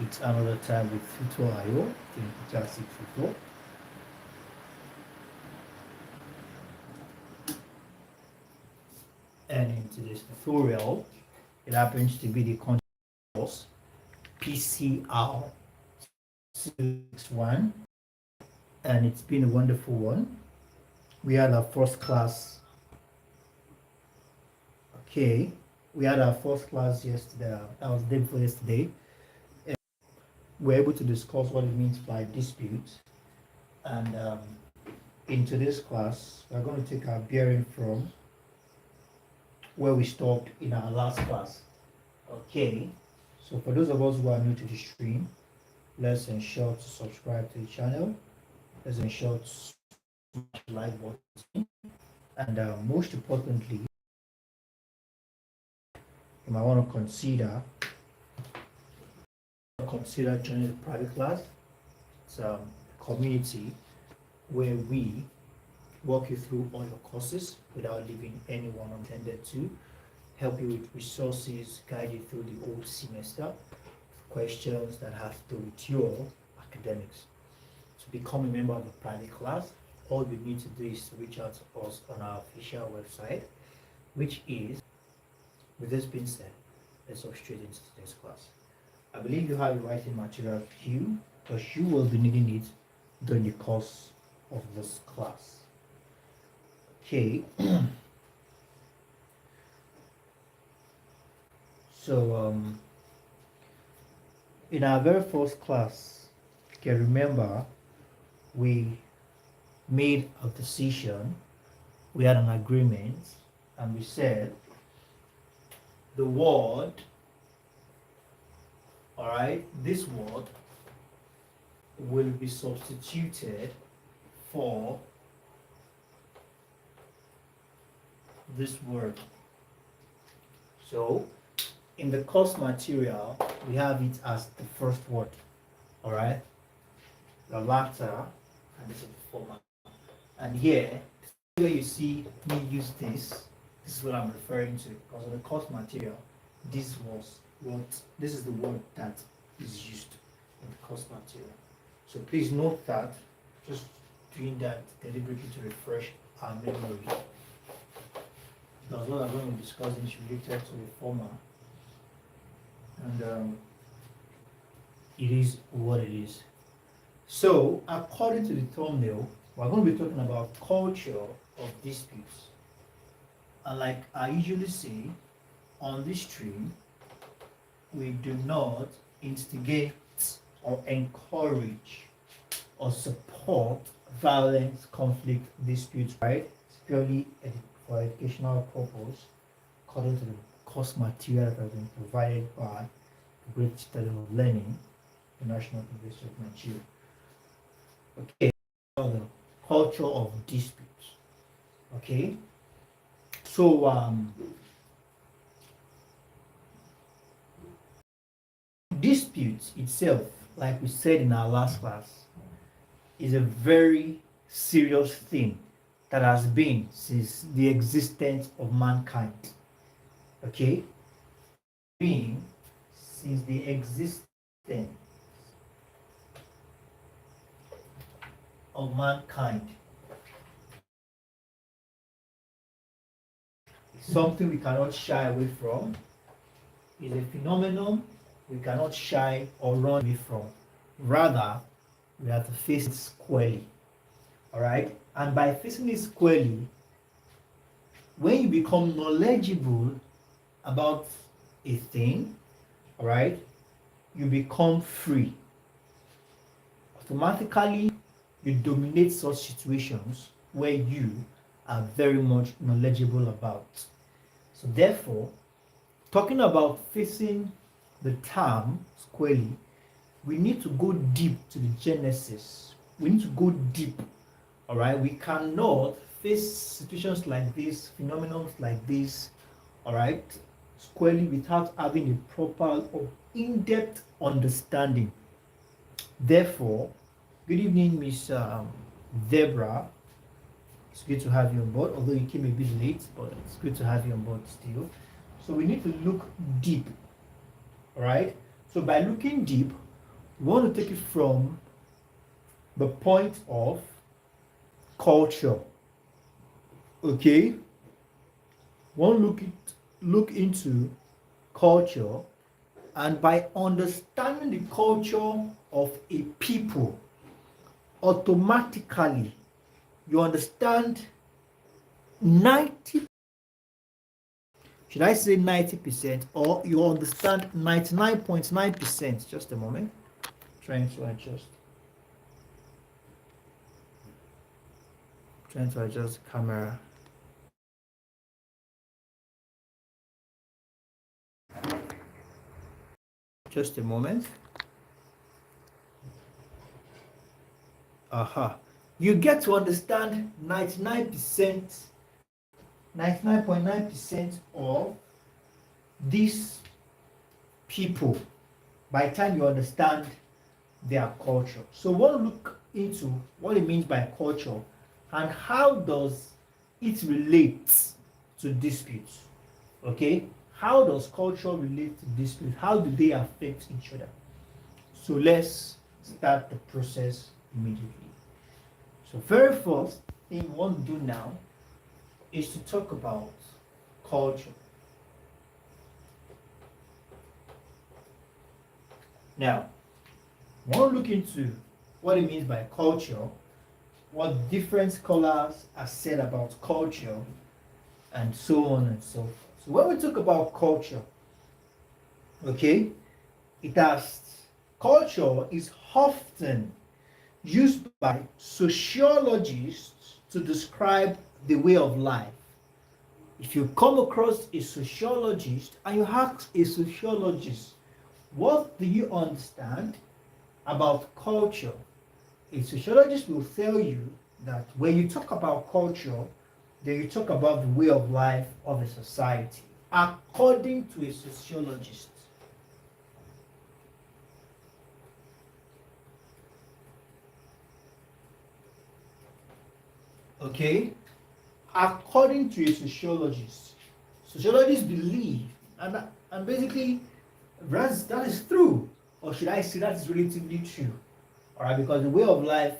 It's another time with Futo IO, Classic Futo. And in today's tutorial, it happens to be the course PCR261, and it's been a wonderful one. We had our first class. Okay, we had our first class yesterday. That was the day before yesterday. And we're able to discuss what it means by dispute. And in today's class, we're going to take our bearing from where we stopped in our last class. Okay, so for those of us who are new to the stream, let's ensure to subscribe to the channel. Let's ensure to smash the like button, and most importantly, you might want to consider joining the private class. It's a community where we walk you through all your courses without leaving anyone unattended to, help you with resources, guide you through the whole semester, questions that have to do with your academics. To become a member of the private class, all you need to do is to reach out to us on our official website, which is, with this being said, let's go straight into today's class. I believe you have the writing material with you, because you will be needing it during the course of this class. Okay. So in our very first class, you can remember we made a decision, we had an agreement, and we said the word, all right, this word will be substituted for this word. So in the course material, we have it as the first word, all right, the latter, and this is the former. And here, where you see me use this is what I'm referring to, because of the course material, this is the word that is used in the course material. So please note that, just doing that deliberately to refresh our memory. Because what I'm going to discuss is related to the former, and it is what it is. So, according to the thumbnail, we're going to be talking about culture of disputes. And like I usually say, on this stream, we do not instigate or encourage or support violence, conflict, disputes, right? It's purely for educational purpose, according to the course material that has been provided by the Great Citadel of Learning, the National University of Nigeria. Okay, the culture of disputes. Okay, so dispute itself, like we said in our last class, is a very serious thing that has been since the existence of mankind. Okay, been since the existence of mankind. It's something we cannot shy away from. It's a phenomenon we cannot shy or run away from. Rather, we have to face it squarely. All right? And by facing it squarely, when you become knowledgeable about a thing, all right, you become free. Automatically, you dominate such situations where you are very much knowledgeable about. So therefore, talking about facing the term squarely, we need to go deep to the genesis. We need to go deep. All right, we cannot face situations like this, phenomena like this, all right, squarely without having a proper or in-depth understanding. Therefore, good evening, Miss Debra. It's good to have you on board, although you came a bit late, but it's good to have you on board still. So we need to look deep, all right? So by looking deep, we want to take it from the point of culture. Okay? We want to look into culture, and by understanding the culture of a people, automatically you understand 90, should I say 90%, or you understand 99.9%. Just a moment, trying to adjust the camera. Just a moment. You get to understand 99.9% of these people by the time you understand their culture. So we'll look into what it means by culture and how does it relate to disputes. Okay? How does culture relate to disputes? How do they affect each other? So let's start the process immediately. So very first thing we want to do now is to talk about culture. Now, we want to look into what it means by culture, what different scholars have said about culture, and so on and so forth. So when we talk about culture, okay, culture is often used by sociologists to describe the way of life. If you come across a sociologist and you ask a sociologist, what do you understand about culture? A sociologist will tell you that when you talk about culture, then you talk about the way of life of a society, according to a sociologist. Okay? According to a sociologist, sociologists believe, and basically that is true, or should I say that is relatively true, all right? Because the way of life,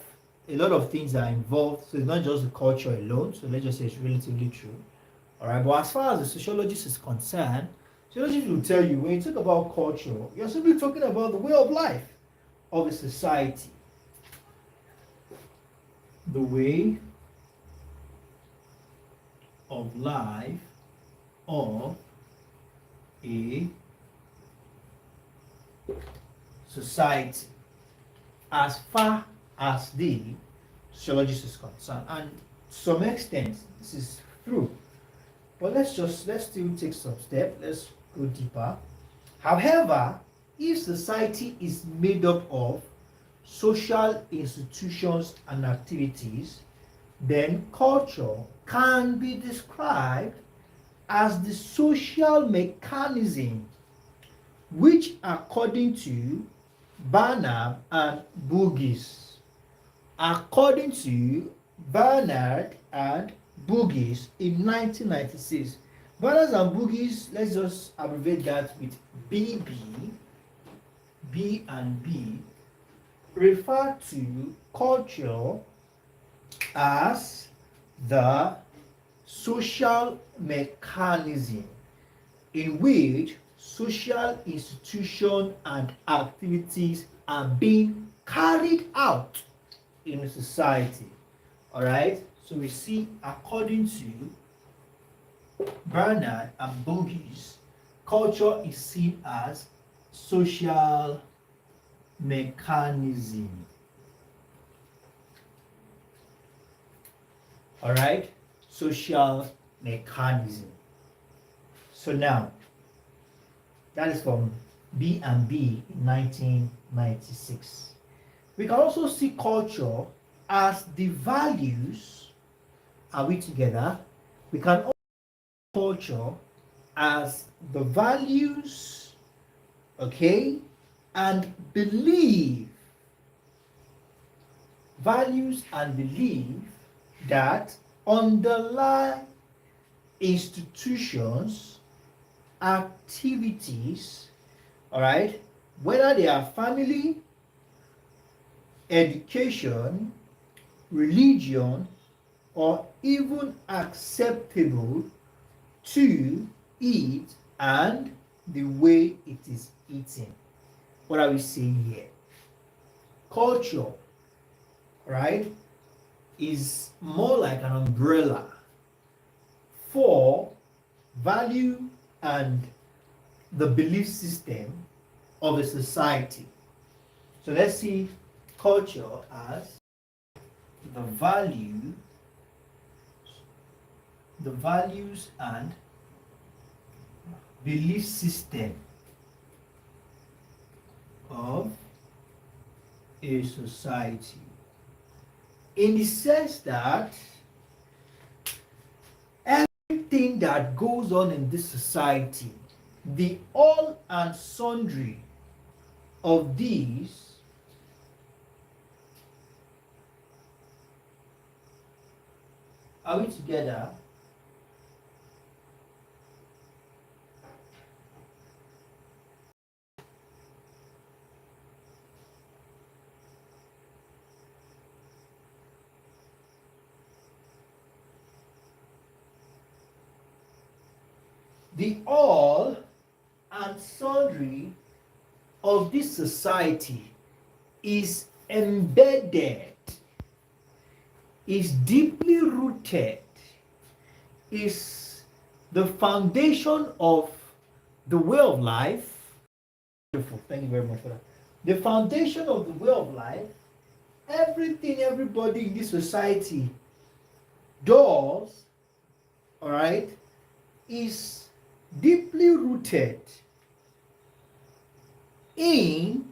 a lot of things are involved, so it's not just the culture alone. So let's just say it's relatively true, all right? But as far as the sociologist is concerned, sociologists will tell you when you talk about culture, you're simply talking about the way of life of a society, the way of life of a society, as far as the sociologist is concerned. And to some extent this is true, but let's still take some steps. Let's go deeper. However, if society is made up of social institutions and activities, then culture can be described as the social mechanism which, according to Barnard and Boogis, in 1996, Barnard and Boogis, let's just abbreviate that with BB, B and B, refer to culture as the social mechanism in which social institutions and activities are being carried out in a society. All right, so we see, according to Barnard and Boogis, culture is seen as social mechanism. All right, social mechanism. So now, that is from B and B in 1996. We can also see culture as the values. Are we together? We can also see culture as the values, okay, and belief. Values and belief that underlie institutions, activities, all right, whether they are family, education, religion, or even acceptable to eat and the way it is eaten. What are we saying here? Culture, right, is more like an umbrella for value and the belief system of a society. So let's see culture as the values and belief system of a society, in the sense that everything that goes on in this society, the all and sundry of these are we together? The all and sundry of this society is embedded, is deeply rooted, is the foundation of the way of life. Beautiful. Thank you very much for that. The foundation of the way of life, everything everybody in this society does, all right, is deeply rooted in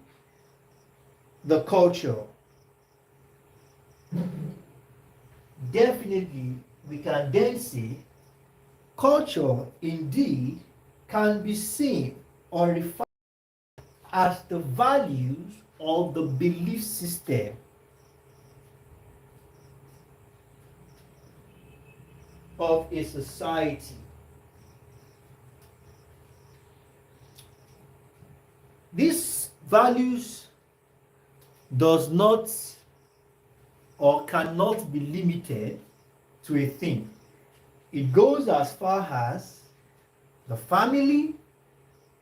the culture. Definitely, we can then say culture indeed can be seen or referred as the values of the belief system of a society. These values does not or cannot be limited to a thing. It goes as far as the family,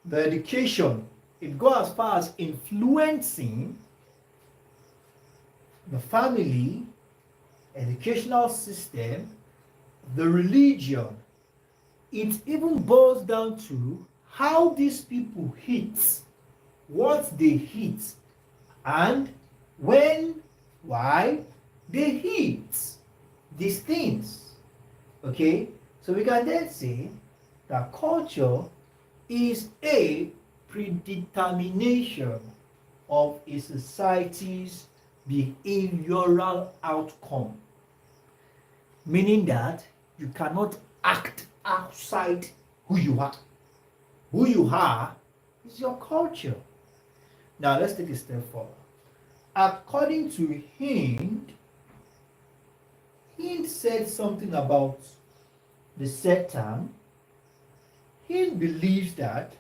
the education. It goes as far as influencing the family, educational system, the religion. It even boils down to how these people eat, what they eat, and when, why they eat these things. Okay, so we can then say that culture is a predetermination of a society's behavioral outcome, meaning that you cannot act outside who you are. Who you are is your culture. Now let's take a step forward. According to Hind said something about the set term. Hind believes that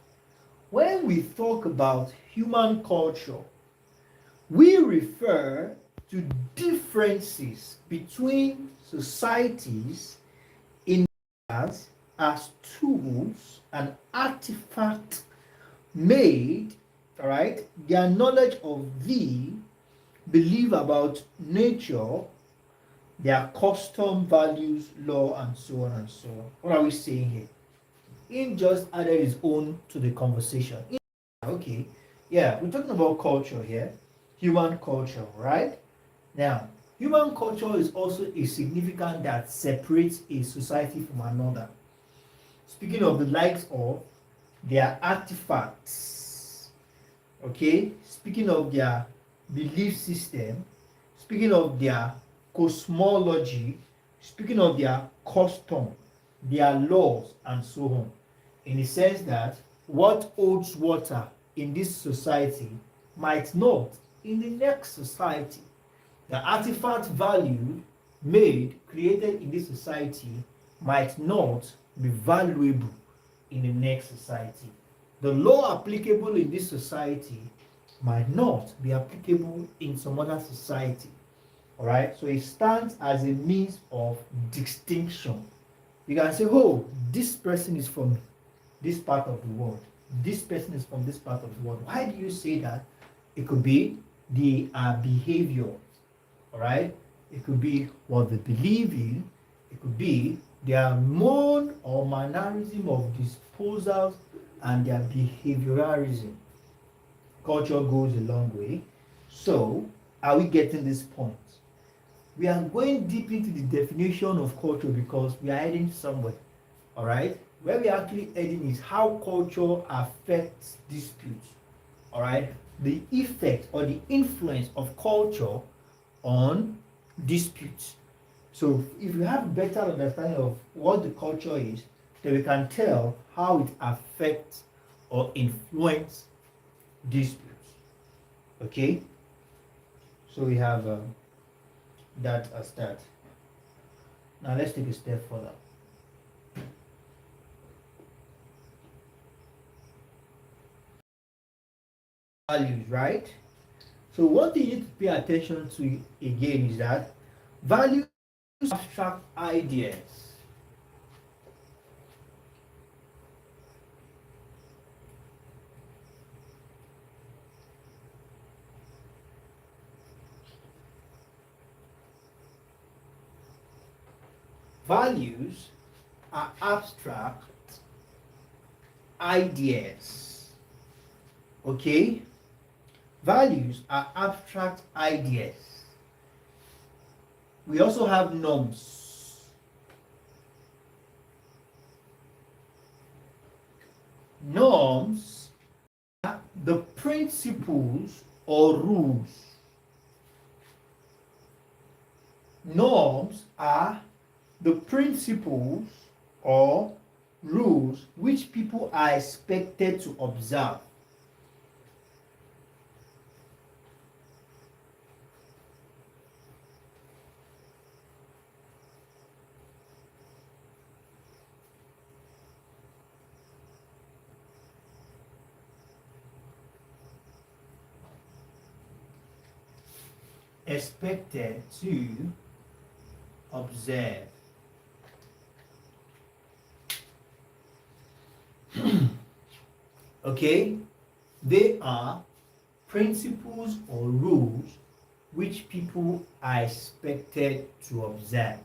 when we talk about human culture, we refer to differences between societies in as tools and artifacts made, all right, their knowledge of the belief about nature, their custom, values, law, and so on and so on. What are we saying here? He just added his own to the conversation. Okay, yeah, we're talking about culture here, human culture, right? Now, human culture is also a significant that separates a society from another. Speaking of the likes of their artifacts, okay, speaking of their belief system, speaking of their cosmology, speaking of their custom, their laws, and so on, in the sense that what holds water in this society might not in the next society. The artifact value made, created in this society might not be valuable in the next society. The law applicable in this society might not be applicable in some other society. All right, so it stands as a means of distinction. You can say, oh, this person is from this part of the world, this person is from this part of the world. Why do you say that? It could be the behavior, all right, it could be what they believe in, it could be their mode or mannerism of disposals and their behavioralism. Culture goes a long way. So, are we getting this point? We are going deep into the definition of culture because we are heading somewhere. All right? Where we are actually heading is how culture affects disputes. All right? The effect or the influence of culture on disputes. So, if you have a better understanding of what the culture is, then we can tell how it affects or influences disputes. Okay? So, we have that as that. Now let's take a step further. Values, right? So what you need to pay attention to again is that values are abstract ideas. Values are abstract ideas. Okay? Values are abstract ideas. We also have norms. Norms are the principles or rules. Norms are the principles or rules which people are expected to observe. Expected to observe. Okay, they are principles or rules which people are expected to observe.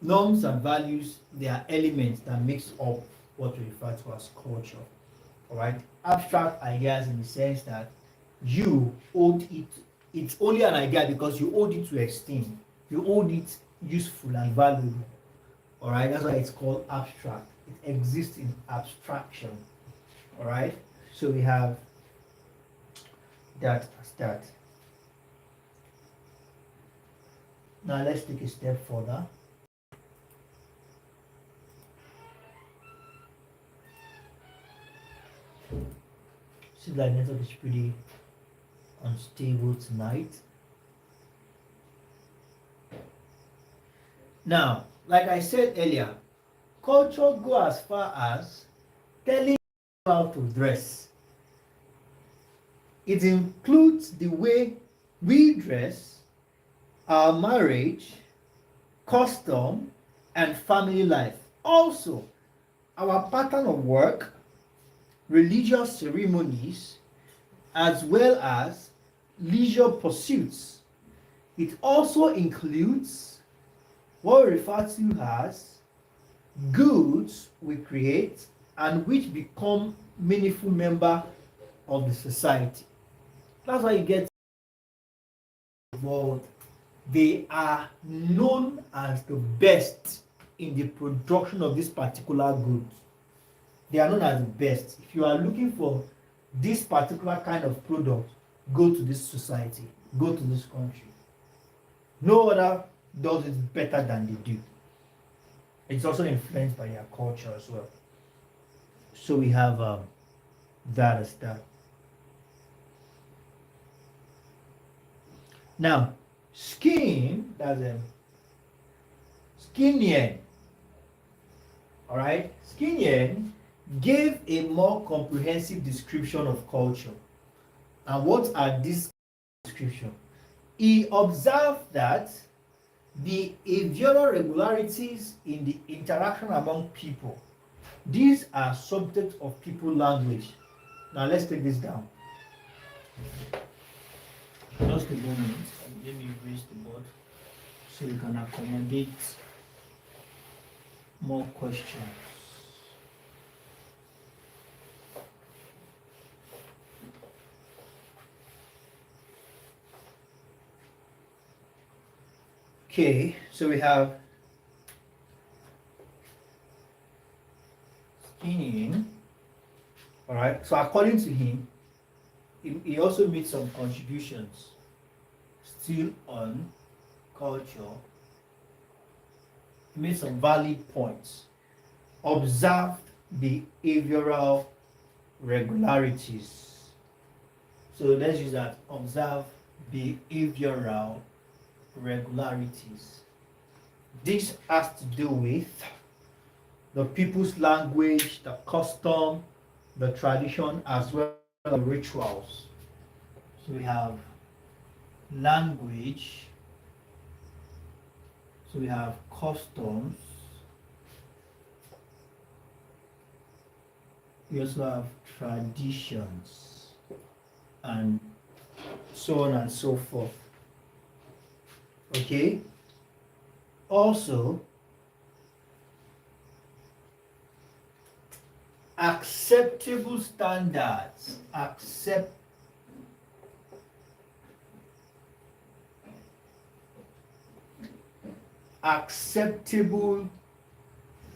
Norms and values, they are elements that makes up what we refer to as culture. All right, abstract ideas in the sense that you hold it. It's only an idea because you hold it to esteem. You hold it useful and valuable. All right, that's why it's called abstract. It exists in abstraction. All right, so we have that as that. Now let's take a step further. See, that network is pretty unstable tonight. Now, like I said earlier, culture go as far as telling you how to dress. It includes the way we dress, our marriage, custom, and family life. Also, our pattern of work, religious ceremonies, as well as leisure pursuits. It also includes what we refer to as goods we create and which become meaningful member of the society. That's why you get involved. They are known as the best in the production of this particular goods. They are known as the best. If you are looking for this particular kind of product, go to this society, go to this country. No other does it better than they do. It's also influenced by their culture as well. So we have that as that. Now, skin, that's skin yen. All right, skin yen gave a more comprehensive description of culture. And what are these descriptions? He observed that behavioral regularities in the interaction among people, these are subjects of people language. Now let's take this down. Just a moment. Let me raise the board so you can accommodate more questions. Okay, so we have Skinning. All right, so according to him, he also made some contributions still on culture. He made some valid points. Observed behavioral regularities. So let's use that. Observe behavioral regularities. This has to do with the people's language, the custom, the tradition, as well as the rituals. So we have language, so we have customs, we also have traditions, and so on and so forth. Okay? Also, acceptable standards. Acceptable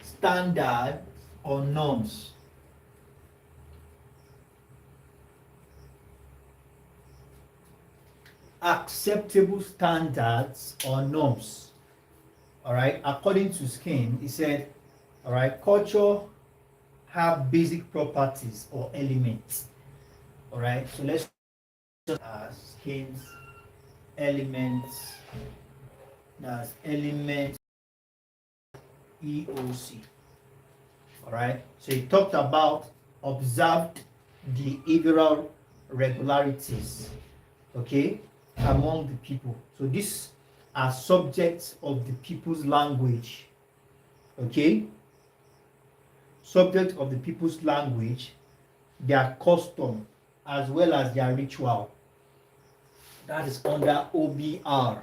standards or norms. Acceptable standards or norms. All right, according to Skin, he said, all right, culture have basic properties or elements. All right, so let's just ask Skin's elements. That's element EOC. All right, so he talked about observed behavioral regularities, okay, among the people. So these are subjects of the people's language, okay, subject of the people's language, their custom, as well as their ritual. That is under OBR.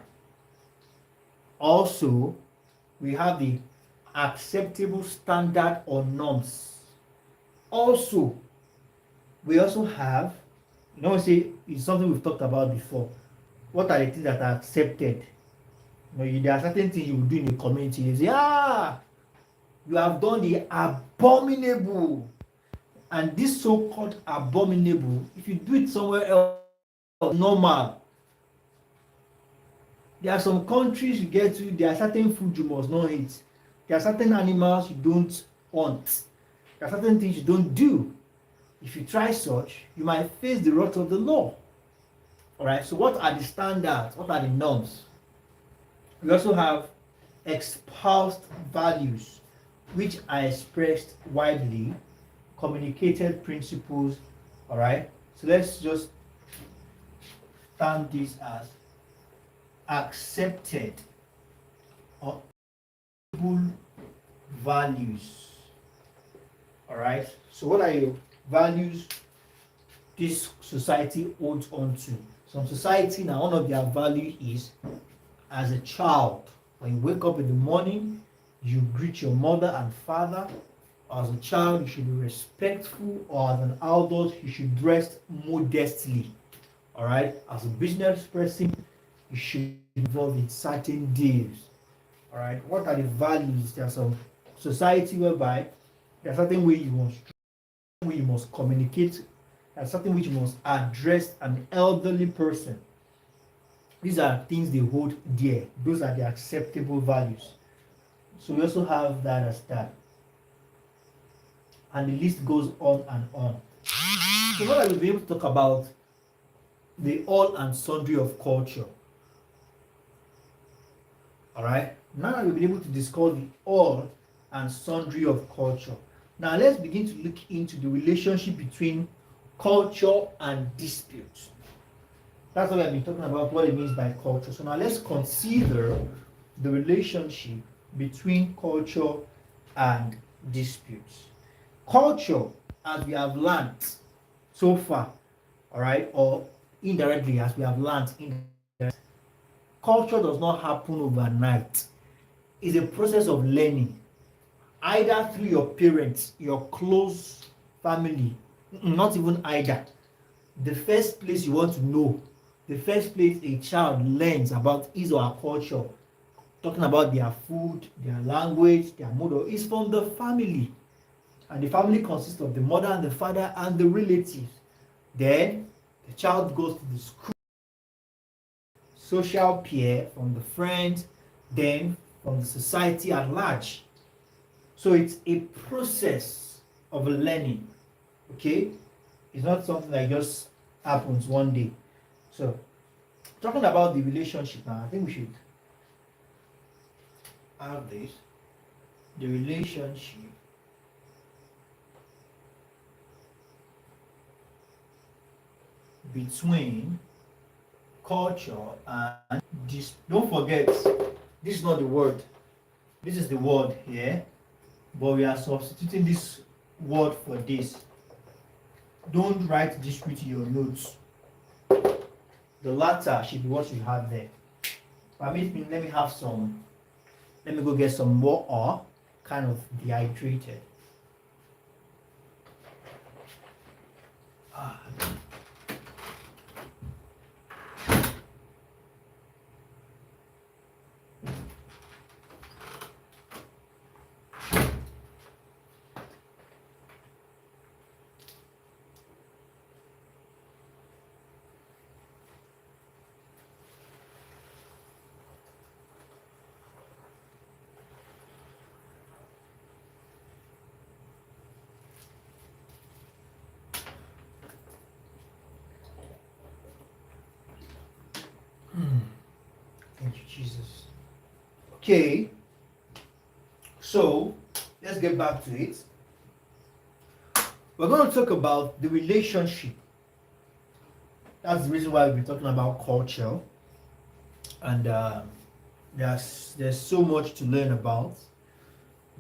Also, we have the acceptable standard or norms. Also, we also have, say it's something we've talked about before. What are the things that are accepted? There are certain things you will do in the community. You say, you have done the abominable. And this so-called abominable, if you do it somewhere else, normal. There are some countries you get to, there are certain food you must not eat. There are certain animals you don't want. There are certain things you don't do. If you try such, you might face the wrath of the law. All right, so what are the standards? What are the norms? We also have espoused values, which are expressed widely, communicated principles. All right, so let's just term this as accepted or values. All right, so what are your values this society holds on to? Some society now, one of their value is, as a child, when you wake up in the morning, you greet your mother and father. As a child, you should be respectful, or as an adult, you should dress modestly. All right, as a business person, you should involve in certain deals. All right, what are the values? There are some society whereby there are certain ways you must communicate. There are certain ways you must address an elderly person. These are things they hold dear. Those are the acceptable values. So we also have that as that. And the list goes on and on. So now that we'll be able to talk about the all and sundry of culture. Alright? Now that we'll be able to discuss the all and sundry of culture. Now let's begin to look into the relationship between culture and dispute. That's what I've been talking about, what it means by culture. So now let's consider the relationship between culture and disputes. Culture, as we have learned so far, all right, or indirectly as we have learned, culture does not happen overnight. It's a process of learning, either through your parents, your close family, not even either. The first place you want to know, the first place a child learns about his or her culture, talking about their food, their language, their mother, is from the family. And the family consists of the mother and the father and the relatives. Then the child goes to the school, social peer, from the friends, then from the society at large. So it's a process of learning. Okay? It's not something that just happens one day. So, talking about the relationship now, I think we should have this. The relationship between culture and this. Don't forget, this is not the word. This is the word here, but we are substituting this word for this. Don't write dispute in your notes. The latter should be what you have there. Permit me, let me have some. Let me go get some water, kind of dehydrated. Thank you, Jesus. Okay, so let's get back to it. We're going to talk about the relationship. That's the reason why we've been talking about culture, and there's so much to learn about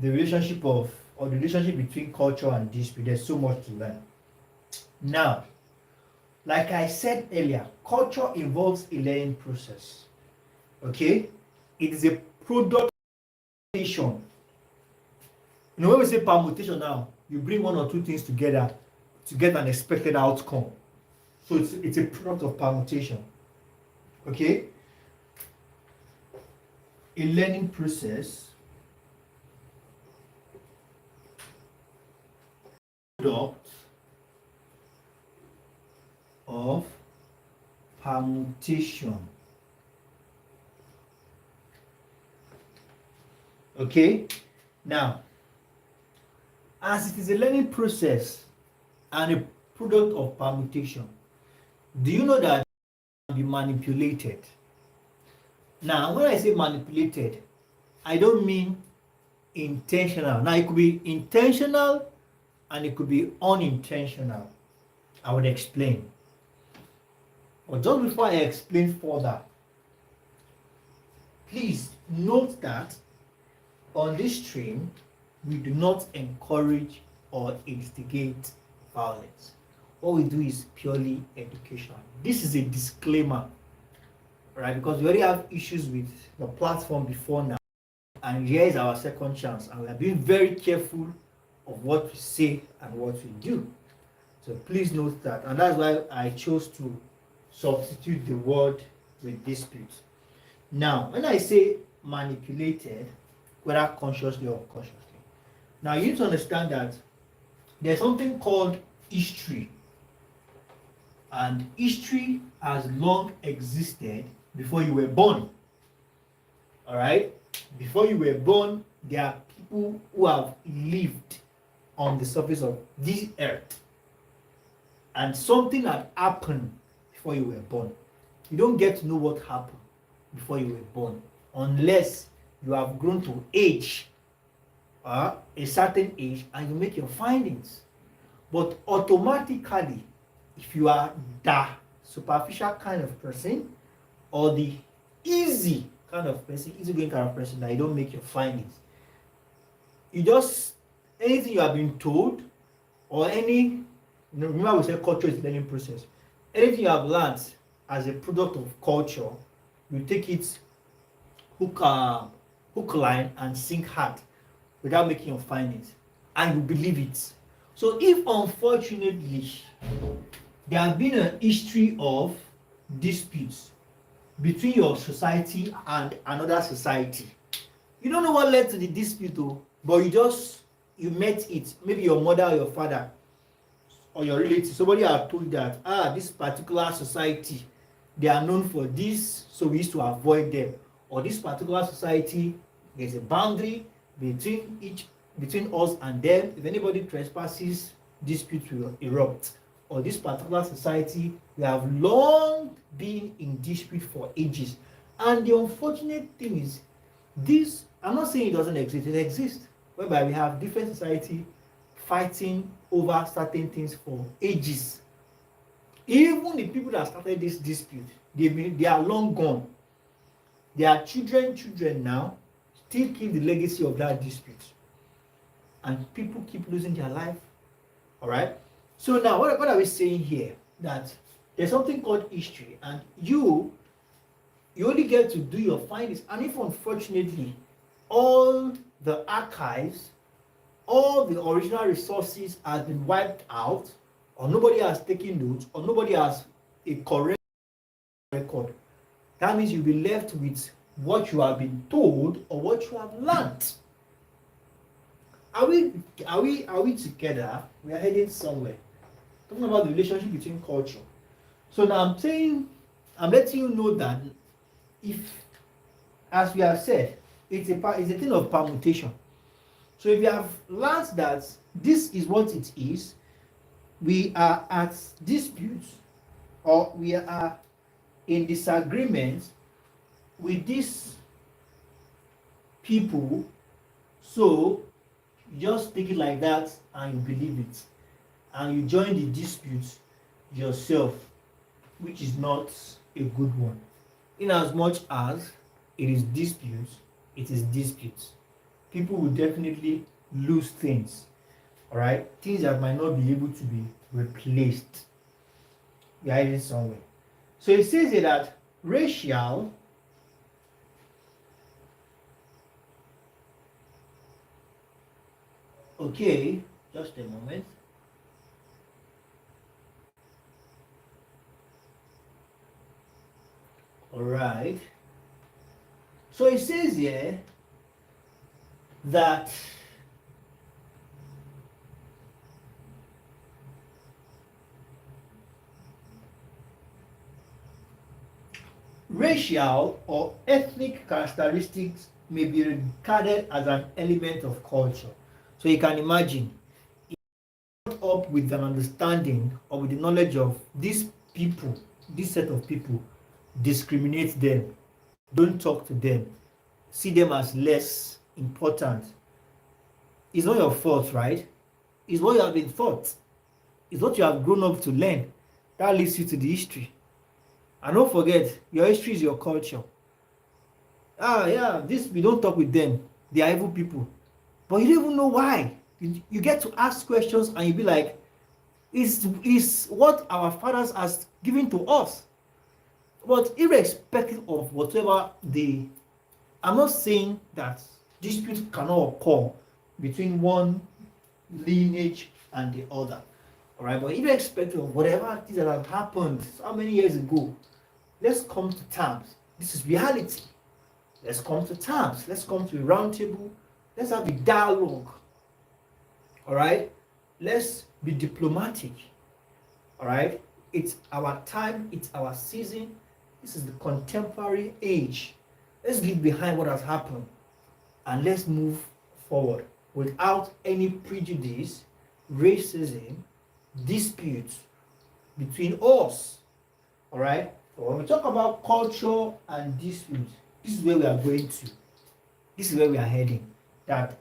the relationship of or the relationship between culture and dispute. There's so much to learn. Now, like I said earlier, culture involves a learning process. Okay, it is a product permutation. You know, when we say permutation now, you bring one or two things together to get an expected outcome. So it's a product of permutation. Okay, a learning process, product of permutation. Okay, now, as it is a learning process and a product of permutation, do you know that it can be manipulated? Now, when I say manipulated, I don't mean intentional. Now, it could be intentional and it could be unintentional. I would explain. But just before I explain further, please note that on this stream, we do not encourage or instigate violence. What we do is purely educational. This is a disclaimer, right? Because we already have issues with the platform before now, and here is our second chance, and we are being very careful of what we say and what we do. So please note that, and that's why I chose to substitute the word with dispute. Now, when I say manipulated, whether consciously or unconsciously, now you need to understand that there's something called history, and history has long existed before you were born. All right, before you were born, there are people who have lived on the surface of this earth, and something had happened before you were born. You don't get to know what happened before you were born unless you have grown to age. a certain age and you make your findings. But automatically, if you are the superficial kind of person or the easy kind of person, easygoing kind of person, that you don't make your findings, you just, anything you have been told or any, remember we said culture is learning process. Anything you have learned as a product of culture, you take it hook, line, and sink hard without making your findings, and you believe it. So if unfortunately there have been a history of disputes between your society and another society, you don't know what led to the dispute though, but you met it, maybe your mother or your father or your relative, somebody have told that this particular society, they are known for this, so we used to avoid them, or this particular society, there's a boundary between us and them. If anybody trespasses, dispute will erupt. Or this particular society, we have long been in dispute for ages. And the unfortunate thing is, this, I'm not saying it doesn't exist, it exists, whereby we have different society fighting over certain things for ages. Even the people that started this dispute, they are long gone. Their children now still keep the legacy of that dispute. And people keep losing their life. All right? So now, what are we saying here? That there's something called history, and you only get to do your findings. And if unfortunately all the archives, all the original resources has been wiped out, or nobody has taken notes, or nobody has a correct record, that means you'll be left with what you have been told or what you have learned. Are we together? We are heading somewhere. Talking about the relationship between culture. So now I'm letting you know that if, as we have said, it's a thing of permutation. So if you have learned that this is what it is, we are at disputes, or we are in disagreement with these people, so you just take it like that and you believe it, and you join the dispute yourself, which is not a good one. In as much as it is disputes, it is disputes. People will definitely lose things, all right? Things that might not be able to be replaced. We are heading somewhere. So it says here that racial okay, just a moment. All right. So it says here that racial or ethnic characteristics may be regarded as an element of culture. So you can imagine, if you brought up with an understanding or with the knowledge of these people, this set of people, discriminate them, don't talk to them, see them as less important. It's not your fault, right? It's what you have been taught. It's what you have grown up to learn. That leads you to the history. And don't forget, your history is your culture. We don't talk with them. They are evil people. But you don't even know why. You get to ask questions and you be like, is what our fathers has given to us. But irrespective of whatever I'm not saying that disputes cannot occur between one lineage and the other. Alright, but irrespective of whatever things that have happened how many years ago, let's come to terms. This is reality. Let's come to terms. Let's come to a round table. Let's have a dialogue. Alright? Let's be diplomatic. Alright? It's our time, it's our season. This is the contemporary age. Let's leave behind what has happened and let's move forward without any prejudice, racism, disputes between us. All right? So when we talk about culture and disputes, this is where we are going to. This is where we are heading. That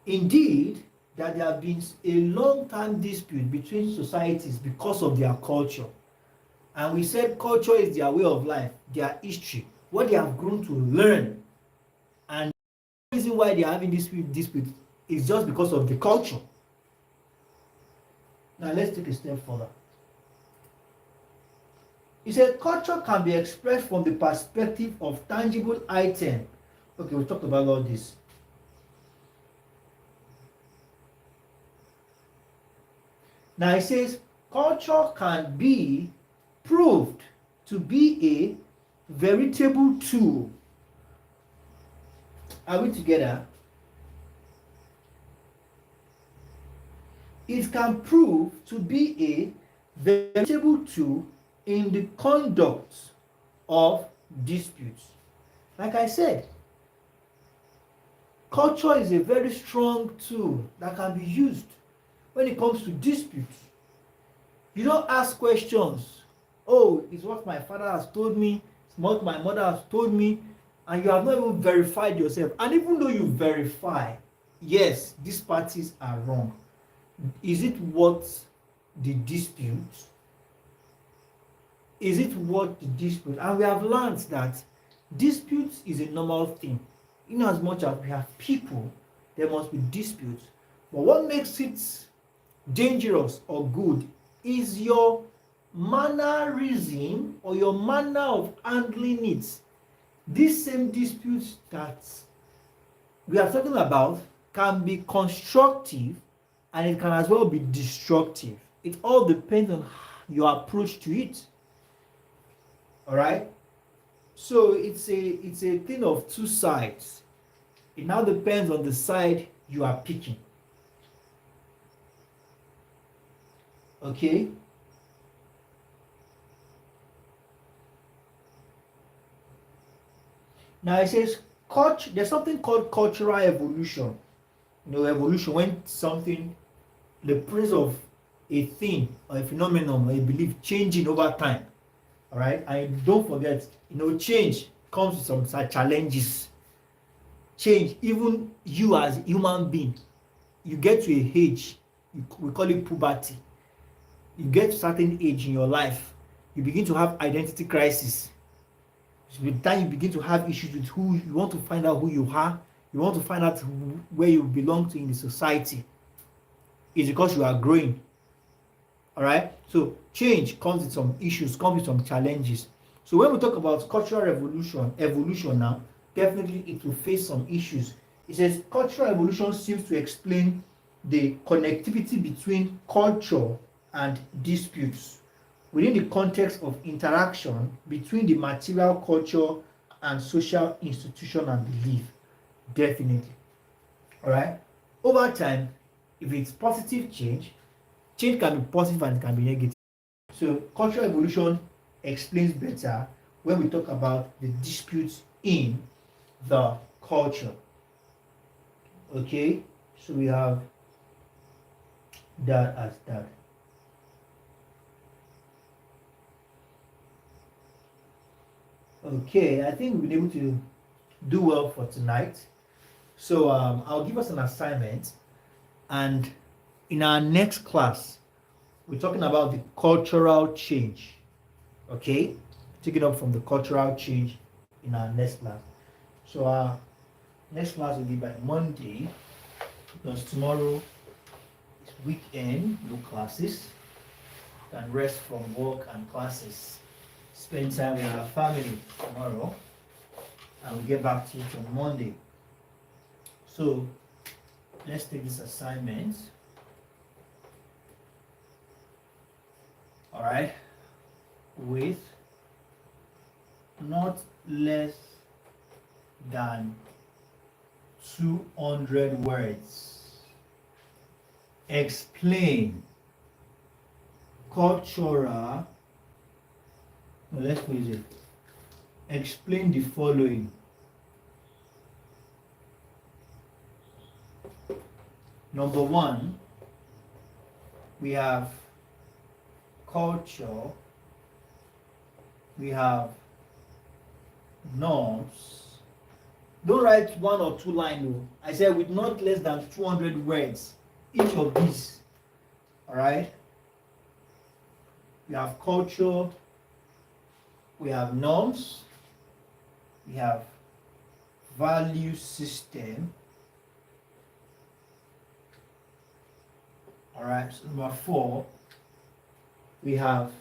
Indeed, that there have been a long-time dispute between societies because of their culture. And we said culture is their way of life, their history, what they have grown to learn. And the reason why they are having this dispute is just because of the culture. Now let's take a step further. He said culture can be expressed from the perspective of tangible item. Okay, we talked about all this. Now it says culture can be proved to be a veritable tool. Are we together? It can prove to be a veritable tool in the conduct of disputes. Like I said, culture is a very strong tool that can be used when it comes to disputes. You don't ask questions. Oh, it's what my father has told me, it's what my mother has told me, and you have not even verified yourself. And even though you verify, yes, these parties are wrong. Is it worth the dispute? Is it worth the dispute? And we have learned that disputes is a normal thing. In as much as we have people, there must be disputes. But what makes it dangerous or good is your mannerism or your manner of handling it. These same disputes that we are talking about can be constructive and it can as well be destructive. It all depends on your approach to it. All right? So it's a thing of two sides. It now depends on the side you are picking. Okay? Now it says there's something called cultural evolution. Evolution when something, the process of a thing or a phenomenon or a belief changing over time. All right, and don't forget, change comes with some challenges. Change, even you as a human being, you get to a age, we call it puberty. You get to a certain age in your life, you begin to have identity crisis. With time, you begin to have issues with who you want to find out who you are. You want to find out where you belong to in the society. It's because you are growing. All right. So change comes with some issues, comes with some challenges. So when we talk about cultural evolution now, definitely it will face some issues. It says cultural evolution seems to explain the connectivity between culture and disputes within the context of interaction between the material culture and social institution and belief. Definitely. All right. Over time, if it's positive change can be positive and it can be negative. So cultural evolution explains better when we talk about the disputes in the culture. Okay, so we have that as that. Okay, I think we've been able to do well for tonight. So I'll give us an assignment, and in our next class, we're talking about the cultural change. Okay, taking up from the cultural change in our next class. So our next class will be by Monday, because tomorrow is weekend, no classes. Can rest from work and classes. Spend time with our family tomorrow, and we'll get back to you on Monday. So let's take this assignment. All right, with not less than 200 words. Explain cultural. No, let's put it. Explain the following. Number one, we have culture, we have norms, Don't write one or two lines. No. I said with not less than 200 words each of these. All right. We have culture, we have norms, we have value system. All right. So number 4, we have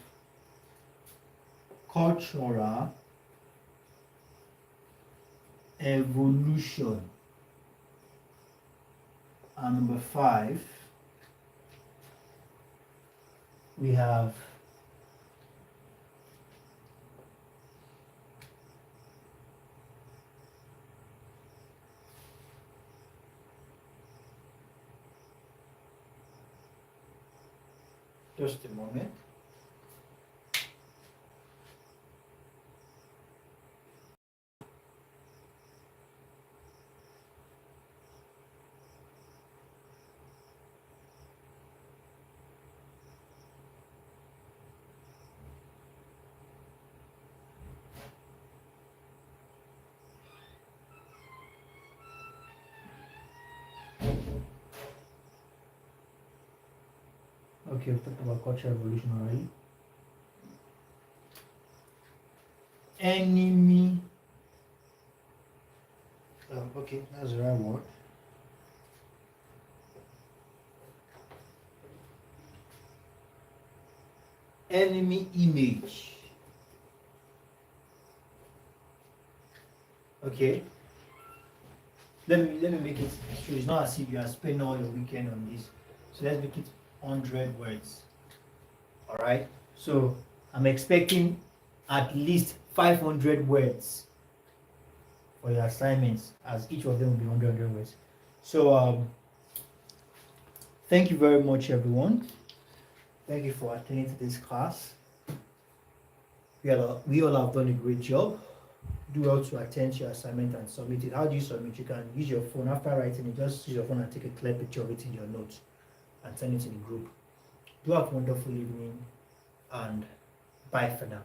cultural evolution. And number 5, we have just a moment. Okay, we talked about cultural evolution already. Enemy. Okay, that's the right word. Enemy image. Okay. Let me make it so it's not as if you are spending all your weekend on this. So let's make it 100 words. All right. So I'm expecting at least 500 words for your assignments, as each of them will be 100 words. So thank you very much, everyone. Thank you for attending to this class. We all have done a great job. Do well to attend to your assignment and submit it. How do you submit? You can use your phone. After writing it, just use your phone and take a clear picture of it in your notes and send it to the group. Do have a wonderful evening, and bye for now.